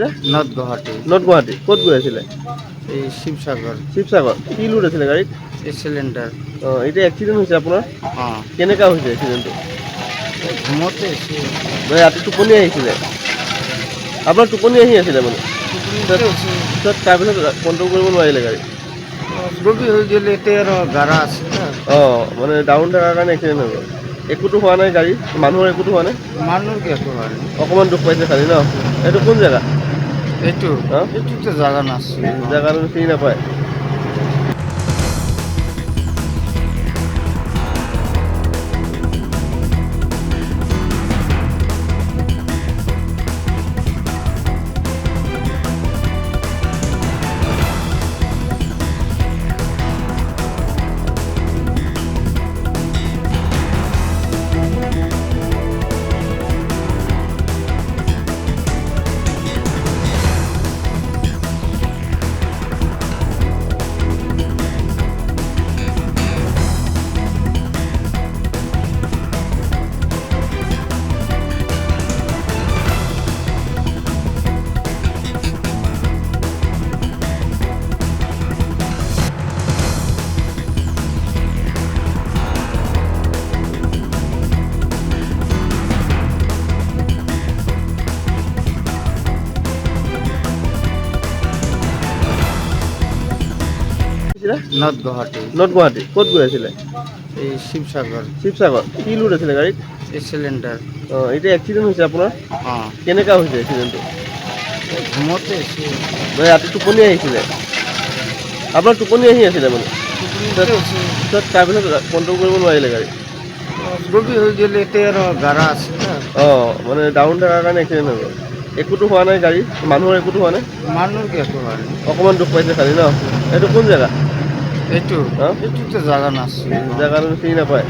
আছিলে? North Guwahati north Guwahati. ক'ত গৈ আছিলে? এই শিৱসাগৰ শিৱসাগৰ। কি লোড আছিলে গাড়ীত? এই চিলিণ্ডাৰ এতিয়া এক্সিডেণ্ট হৈছে আপোনাৰ? অঁ কেনেকুৱা হৈছে এক্সিডেণ্টটো? এই ঘুমতে আছোঁ মানে ৰাতি টোপনি আহিছিলে? আপোনাৰ টোপনি আহি আছিলে মানে? টোপনিতে আছোঁ পিছত তাৰপিছত কণ্ট্ৰল কৰিব নোৱাৰিলে গাড়ী? ৰবি হৈ গ'ল এতিয়া আৰু গাড়া আছে না মানে ডাউন থকাৰ কাৰণে এক্সিডেণ্ট হৈ গ'ল। একোতো হোৱা নাই গাড়ী? মানুহৰ একোতো হোৱা নাই? মানুহৰ কি একো হোৱা নাই অকণমান দুখ পাইছে খালি ন? এইটো কোন জেগা? এইটোতো জাগা নাছিল জেগাটো চিনি নাপায়? North Guwahati north Guwahati. ক'ত গৈ আছিলে? এই শিৱসাগৰ শিৱসাগৰ। কি লোড আছিলে গাড়ীত? এই চিলিণ্ডাৰ এতিয়া এক্সিডেণ্ট হৈছে আপোনাৰ? অঁ কেনেকুৱা হৈছে এক্সিডেণ্টটো? এই ঘুমতে আছোঁ মানে ৰাতি টোপনি আহিছিলে? আপোনাৰ টোপনি আহি আছিলে মানে? টোপনিতে আছোঁ পিছত তাৰপিছত কণ্ট্ৰল কৰিব নোৱাৰিলে গাড়ী? ৰবি হৈ গ'ল এতিয়া আৰু গাড়া আছে না মানে ডাউন থকাৰ কাৰণে এক্সিডেণ্ট হৈ গ'ল। একোতো হোৱা নাই গাড়ী? মানুহৰ একোতো হোৱা নাই? মানুহৰ কি একো হোৱা নাই অকণমান দুখ পাইছে খালি ন? এইটো কোন জেগা? এইটোতো জাগা নাছিল জেগাটো চিনি নাপায়?